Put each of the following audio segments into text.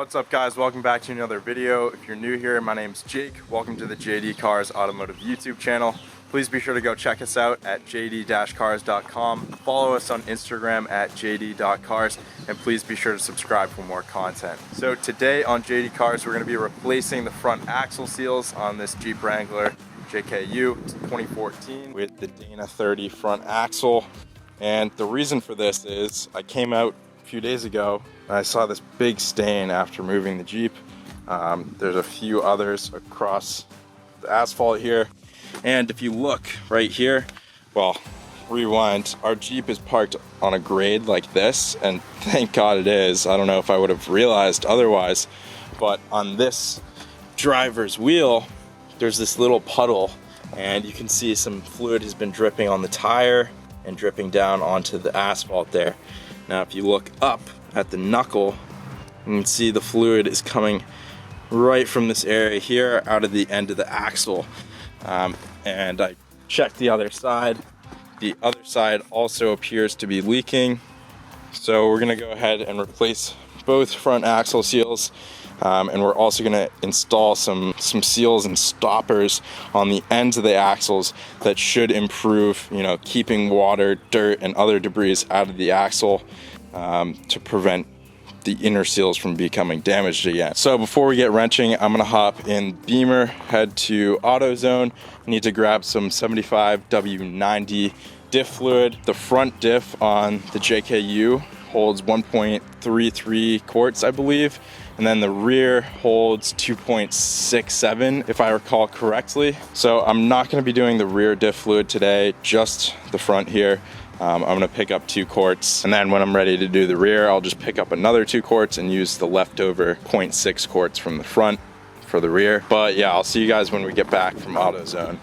What's up guys, welcome back to another video. If you're new here, my name's Jake. Welcome to the JD Cars Automotive YouTube channel. Please be sure to go check us out at jd-cars.com. Follow us on Instagram at jd.cars, and please be sure to subscribe for more content. So today on JD Cars, we're going to be replacing the front axle seals on this Jeep Wrangler JKU 2014 with the Dana 30 front axle. And the reason for this is I came out a few days ago and I saw this big stain after moving the Jeep. There's a few others across the asphalt here. And if you look right here, well, rewind, our Jeep is parked on a grade like this, and thank God it is. I don't know if I would have realized otherwise, but on this driver's wheel, there's this little puddle, and you can see some fluid has been dripping on the tire and dripping down onto the asphalt there. Now, if you look up at the knuckle, you can see the fluid is coming right from this area here out of the end of the axle. And I checked the other side. The other side also appears to be leaking. So we're gonna go ahead and replace both front axle seals. And we're also gonna install some seals and stoppers on the ends of the axles that should improve, keeping water, dirt, and other debris out of the axle to prevent the inner seals from becoming damaged again. So before we get wrenching, I'm gonna hop in Beamer, head to AutoZone. I need to grab some 75 W90 diff fluid. The front diff on the JKU holds 1.33 quarts, I believe. And then the rear holds 2.67, if I recall correctly. So I'm not gonna be doing the rear diff fluid today, just the front here. I'm gonna pick up 2 quarts, and then when I'm ready to do the rear, I'll just pick up another 2 quarts and use the leftover 0.6 quarts from the front for the rear. But yeah, I'll see you guys when we get back from AutoZone.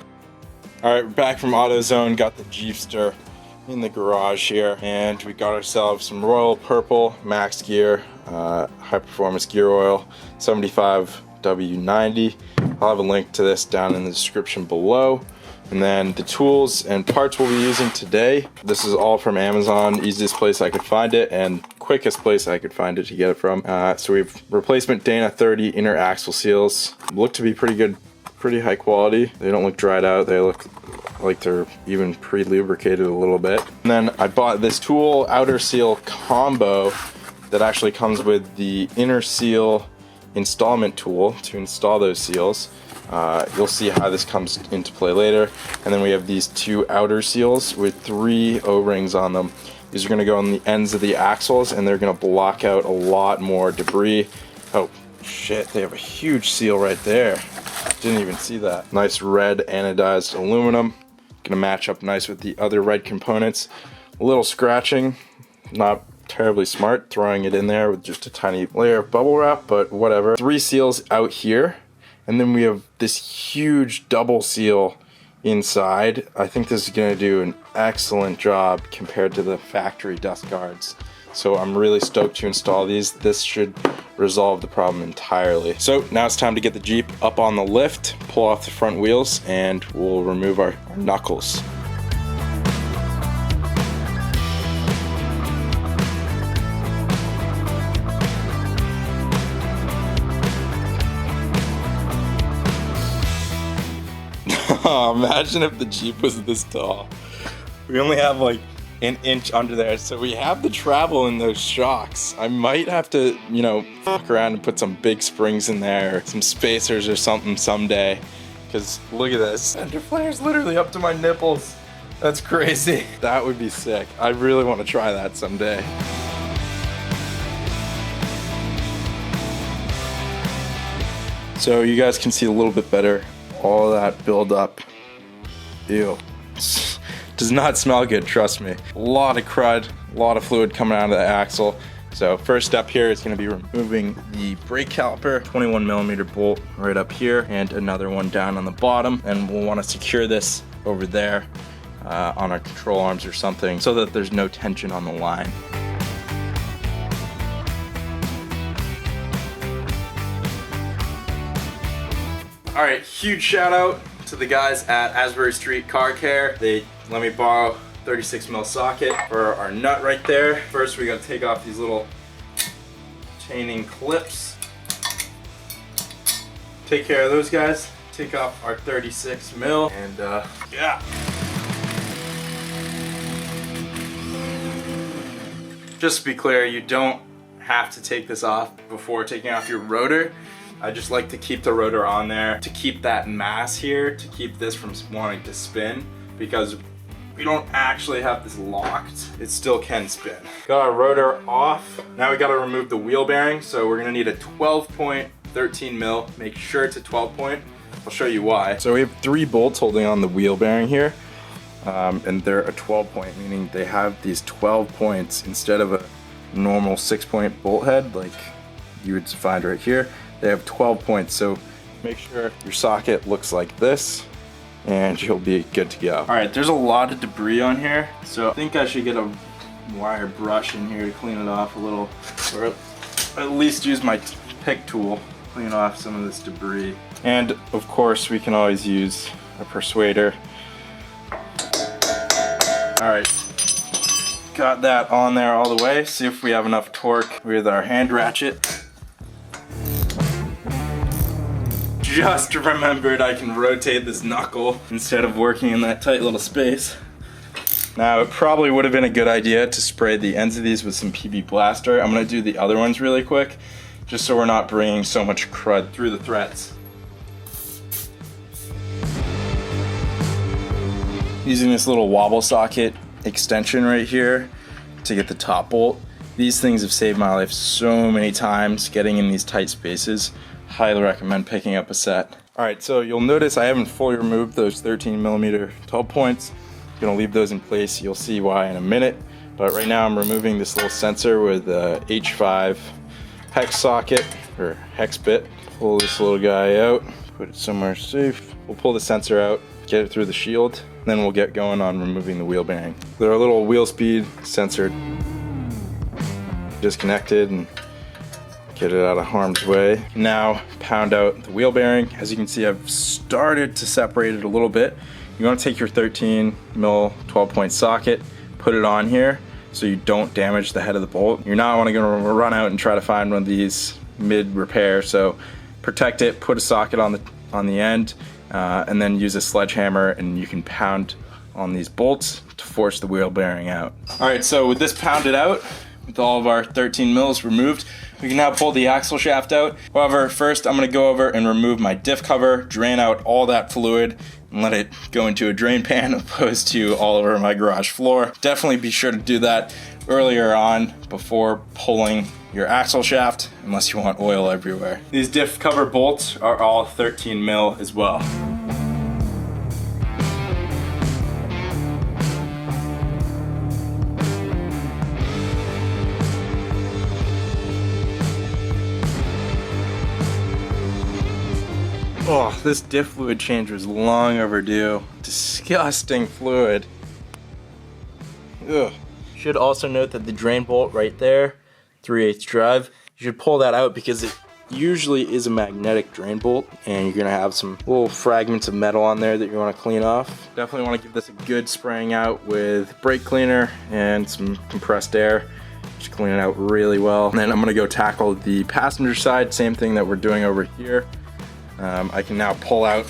All right, we're back from AutoZone, got the Jeepster in the garage here, and we got ourselves some Royal Purple Max Gear, high performance gear oil, 75 W90. I'll have a link to this down in the description below. And then the tools and parts we'll be using today, this is all from Amazon, easiest place I could find it and quickest place I could find it to get it from. So we have replacement Dana 30 inner axle seals. Look to be pretty good, pretty high quality. They don't look dried out, they look like they're even pre-lubricated a little bit. And then I bought this tool outer seal combo that actually comes with the inner seal installment tool to install those seals. You'll see how this comes into play later. And then we have these 2 outer seals with 3 O-rings on them. These are going to go on the ends of the axles, and they're going to block out a lot more debris. Oh shit, they have a huge seal right there. Didn't even see that. Nice red anodized aluminum. Going to match up nice with the other red components. A little scratching, not terribly smart throwing it in there with just a tiny layer of bubble wrap, but whatever. 3 seals out here. And then we have this huge double seal inside. I think this is gonna do an excellent job compared to the factory dust guards. So I'm really stoked to install these. This should resolve the problem entirely. So now it's time to get the Jeep up on the lift, pull off the front wheels, and we'll remove our knuckles. Imagine if the Jeep was this tall. We only have like an inch under there, so we have the travel in those shocks. I might have to, fuck around and put some big springs in there, some spacers or something someday. Because look at this. Center flare's literally up to my nipples. That's crazy. That would be sick. I really want to try that someday. So you guys can see a little bit better. All that build up. Ew. Does not smell good, trust me. A lot of crud, a lot of fluid coming out of the axle. So first step here is gonna be removing the brake caliper, 21mm bolt right up here, and another one down on the bottom. And we'll wanna secure this over there on our control arms or something so that there's no tension on the line. All right, huge shout out to the guys at Asbury Street Car Care. They let me borrow 36mm socket for our nut right there. First, we gotta take off these little chaining clips. take care of those guys. Take off our 36 mil and yeah. Just to be clear, you don't have to take this off before taking off your rotor. I just like to keep the rotor on there to keep that mass here, to keep this from wanting to spin, because we don't actually have this locked, it still can spin. Got our rotor off. Now we gotta remove the wheel bearing, so we're gonna need a 12-point 13 mil. Make sure it's a 12-point. I'll show you why. So we have 3 bolts holding on the wheel bearing here, and they're a 12-point, meaning they have these 12 points instead of a normal 6-point bolt head like you would find right here. They have 12 points, so make sure your socket looks like this and you'll be good to go. All right, there's a lot of debris on here, so I think I should get a wire brush in here to clean it off a little, or at least use my pick tool, clean off some of this debris. And of course, we can always use a persuader. All right, got that on there all the way. See if we have enough torque with our hand ratchet. Just remembered I can rotate this knuckle instead of working in that tight little space. Now, it probably would have been a good idea to spray the ends of these with some PB Blaster. I'm gonna do the other ones really quick, just so we're not bringing so much crud through the threads. Using this little wobble socket extension right here to get the top bolt. These things have saved my life so many times getting in these tight spaces. Highly recommend picking up a set. All right, so you'll notice I haven't fully removed those 13mm 12 points. I'm gonna leave those in place. You'll see why in a minute. But right now I'm removing this little sensor with a H5 hex socket, or hex bit. Pull this little guy out, put it somewhere safe. We'll pull the sensor out, get it through the shield, then we'll get going on removing the wheel bearing. They're a little wheel speed sensor. Disconnected and get it out of harm's way. Now pound out the wheel bearing. As you can see, I've started to separate it a little bit. You want to take your 13mm 12-point socket, put it on here so you don't damage the head of the bolt. You're not going to run out and try to find one of these mid-repair, so protect it, put a socket on the end, and then use a sledgehammer and you can pound on these bolts to force the wheel bearing out. All right, so with this pounded out, with all of our 13 mils removed, we can now pull the axle shaft out. However, first I'm gonna go over and remove my diff cover, drain out all that fluid, and let it go into a drain pan opposed to all over my garage floor. Definitely be sure to do that earlier on before pulling your axle shaft, unless you want oil everywhere. These diff cover bolts are all 13 mil as well. Oh, this diff fluid change was long overdue. Disgusting fluid. Ugh. Should also note that the drain bolt right there, 3/8 drive, you should pull that out because it usually is a magnetic drain bolt and you're gonna have some little fragments of metal on there that you wanna clean off. Definitely wanna give this a good spraying out with brake cleaner and some compressed air. Just clean it out really well. And then I'm gonna go tackle the passenger side, same thing that we're doing over here. I can now pull out,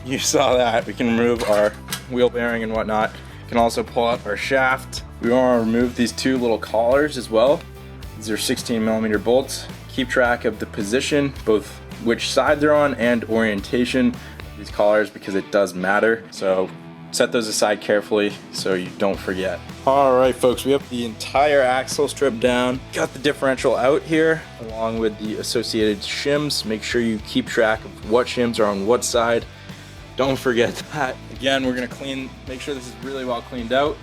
you saw that, we can remove our wheel bearing and whatnot. We can also pull out our shaft. We want to remove these 2 little collars as well. These are 16mm bolts. Keep track of the position, both which side they're on and orientation of these collars because it does matter. So set those aside carefully so you don't forget. All right, folks, we have the entire axle stripped down. Got the differential out here along with the associated shims. Make sure you keep track of what shims are on what side. Don't forget that. Again, we're gonna make sure this is really well cleaned out.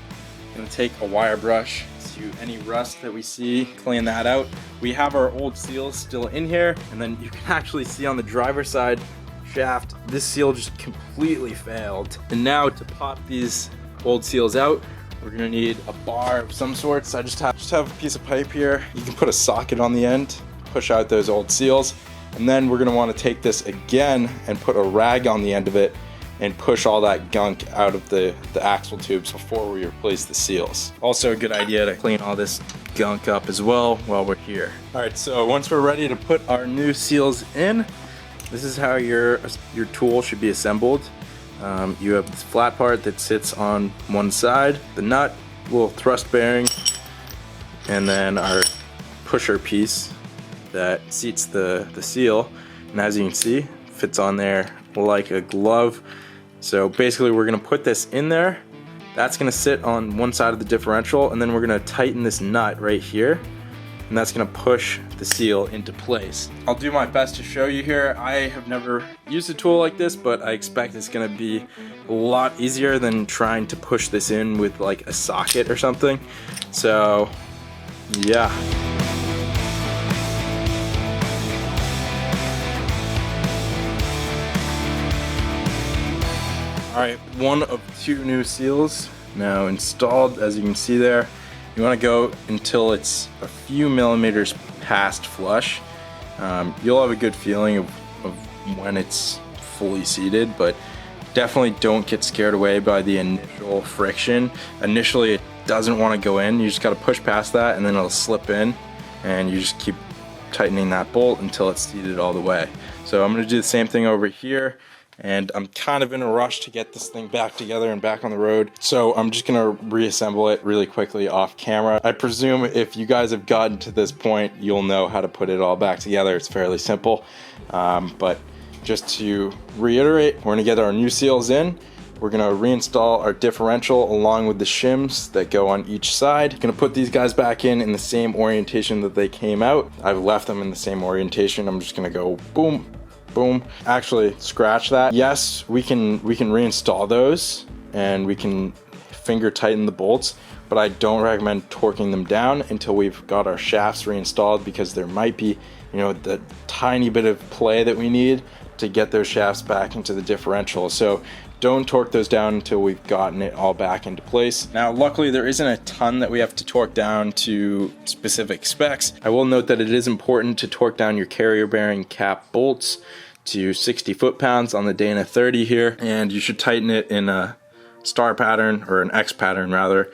Gonna take a wire brush to any rust that we see, clean that out. We have our old seals still in here, and then you can actually see on the driver's side shaft, this seal just completely failed. And now to pop these old seals out, we're gonna need a bar of some sort. So I just have a piece of pipe here. You can put a socket on the end, push out those old seals, and then we're gonna wanna take this again and put a rag on the end of it and push all that gunk out of the axle tubes before we replace the seals. Also a good idea to clean all this gunk up as well while we're here. All right, so once we're ready to put our new seals in, this is how your tool should be assembled. You have this flat part that sits on one side, the nut, little thrust bearing, and then our pusher piece that seats the seal. And as you can see, fits on there like a glove. So basically we're gonna put this in there. That's gonna sit on one side of the differential, and then we're gonna tighten this nut right here, and that's gonna push the seal into place. I'll do my best to show you here. I have never used a tool like this, but I expect it's gonna be a lot easier than trying to push this in with like a socket or something. So yeah. All right, one of two new seals now installed. As you can see there, you want to go until it's a few millimeters past flush. You'll have a good feeling of when it's fully seated, but definitely don't get scared away by the initial friction. Initially, it doesn't want to go in. You just got to push past that, and then it'll slip in, and you just keep tightening that bolt until it's seated all the way. So I'm going to do the same thing over here. And I'm kind of in a rush to get this thing back together and back on the road. So I'm just gonna reassemble it really quickly off camera. I presume if you guys have gotten to this point, you'll know how to put it all back together. It's fairly simple. But just to reiterate, we're gonna get our new seals in. We're gonna reinstall our differential along with the shims that go on each side. Gonna put these guys back in the same orientation that they came out. I've left them in the same orientation. I'm just gonna go boom, boom. Actually, scratch that. Yes, we can reinstall those and we can finger tighten the bolts, but I don't recommend torquing them down until we've got our shafts reinstalled, because there might be, you know, the tiny bit of play that we need to get those shafts back into the differential. So don't torque those down until we've gotten it all back into place. Now, luckily there isn't a ton that we have to torque down to specific specs. I will note that it is important to torque down your carrier bearing cap bolts to 60 foot-pounds on the Dana 30 here, and you should tighten it in a star pattern, or an X pattern rather.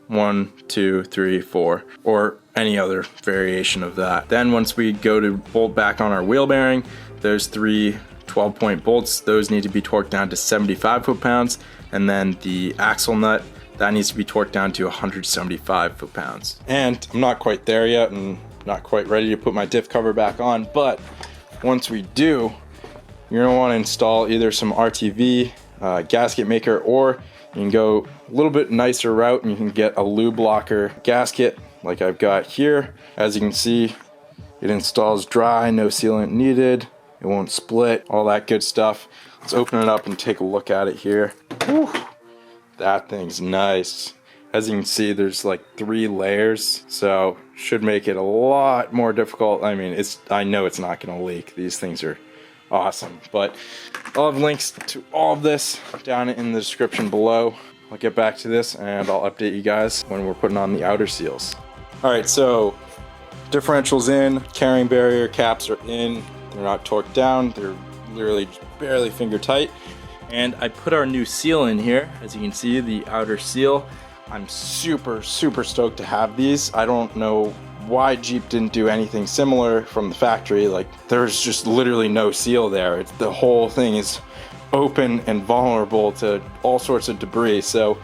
1, 2, 3, 4, or any other variation of that. Then once we go to bolt back on our wheel bearing, there's 3 12-point bolts. Those need to be torqued down to 75 foot-pounds, and then the axle nut, that needs to be torqued down to 175 foot-pounds. And I'm not quite there yet, and not quite ready to put my diff cover back on, but once we do, you're gonna want to install either some RTV gasket maker, or you can go a little bit nicer route and you can get a lube locker gasket like I've got here. As you can see, it installs dry, no sealant needed. It won't split, all that good stuff. Let's open it up and take a look at it here. Whew, that thing's nice. As you can see, there's like 3 layers, so should make it a lot more difficult. I mean, I know it's not gonna leak. These things are awesome, but I'll have links to all of this down in the description below. I'll get back to this and I'll update you guys when we're putting on the outer seals. All right, so differential's in, carrying barrier caps are in. They're not torqued down, they're literally just barely finger tight. And I put our new seal in here. As you can see, the outer seal. I'm super stoked to have these. I don't know why Jeep didn't do anything similar from the factory. Like, there's just literally no seal there. The whole thing is open and vulnerable to all sorts of debris. So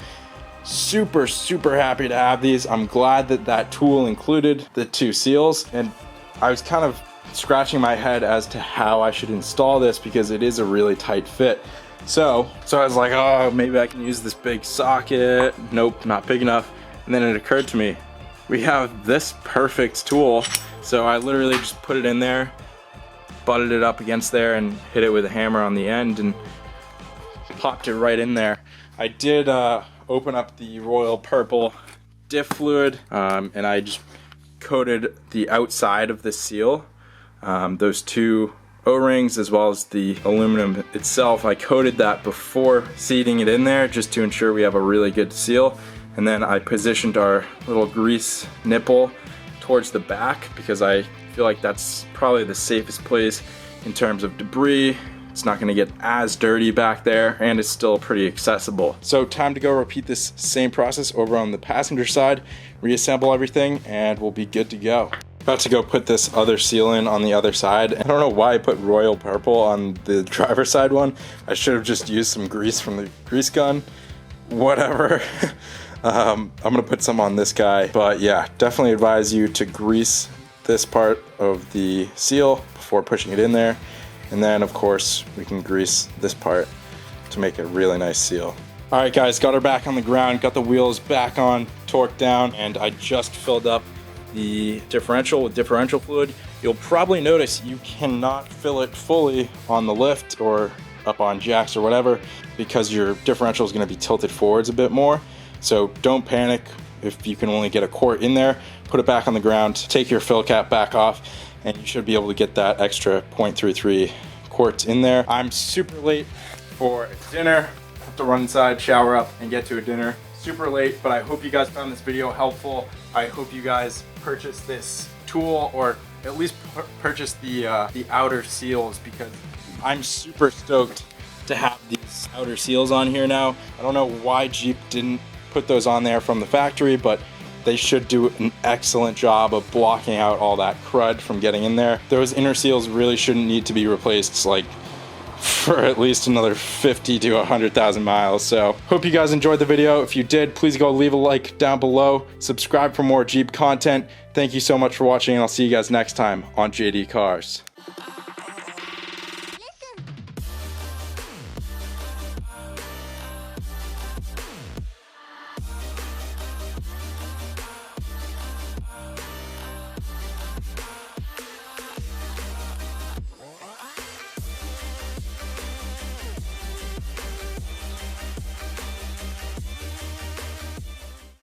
super happy to have these. I'm glad that that tool included the 2 seals, and I was kind of scratching my head as to how I should install this, because it is a really tight fit. So I was like, oh, maybe I can use this big socket. Nope, not big enough. And then it occurred to me, we have this perfect tool. So I literally just put it in there, butted it up against there, and hit it with a hammer on the end and popped it right in there. I did open up the royal purple diff fluid, and I just coated the outside of the seal. Those 2 O-rings as well as the aluminum itself, I coated that before seating it in there, just to ensure we have a really good seal. And then I positioned our little grease nipple towards the back, because I feel like that's probably the safest place in terms of debris, It's not gonna get as dirty back there, and it's still pretty accessible. So time to go repeat this same process over on the passenger side, reassemble everything, and we'll be good to go. About to go put this other seal in on the other side. I don't know why I put royal purple on the driver's side one. I should have just used some grease from the grease gun. Whatever. I'm gonna put some on this guy, but yeah, definitely advise you to grease this part of the seal before pushing it in there. And then of course we can grease this part to make a really nice seal. All right guys, got her back on the ground, got the wheels back on, torqued down, and I just filled up the differential with differential fluid. You'll probably notice you cannot fill it fully on the lift or up on jacks or whatever, because your differential is going to be tilted forwards a bit more. So don't panic if you can only get a quart in there. Put it back on the ground, take your fill cap back off, and you should be able to get that extra 0.33 quarts in there. I'm super late for dinner. I have to run inside, shower up, and get to a dinner. Super late, but I hope you guys found this video helpful. I hope you guys purchase this tool, or at least purchase the outer seals, because I'm super stoked to have these outer seals on here now. I don't know why Jeep didn't put those on there from the factory, but they should do an excellent job of blocking out all that crud from getting in there. Those inner seals really shouldn't need to be replaced like for at least another 50 to 100,000 miles. So hope you guys enjoyed the video. If you did, please go leave a like down below. Subscribe for more Jeep content. Thank you so much for watching, and I'll see you guys next time on JD Cars.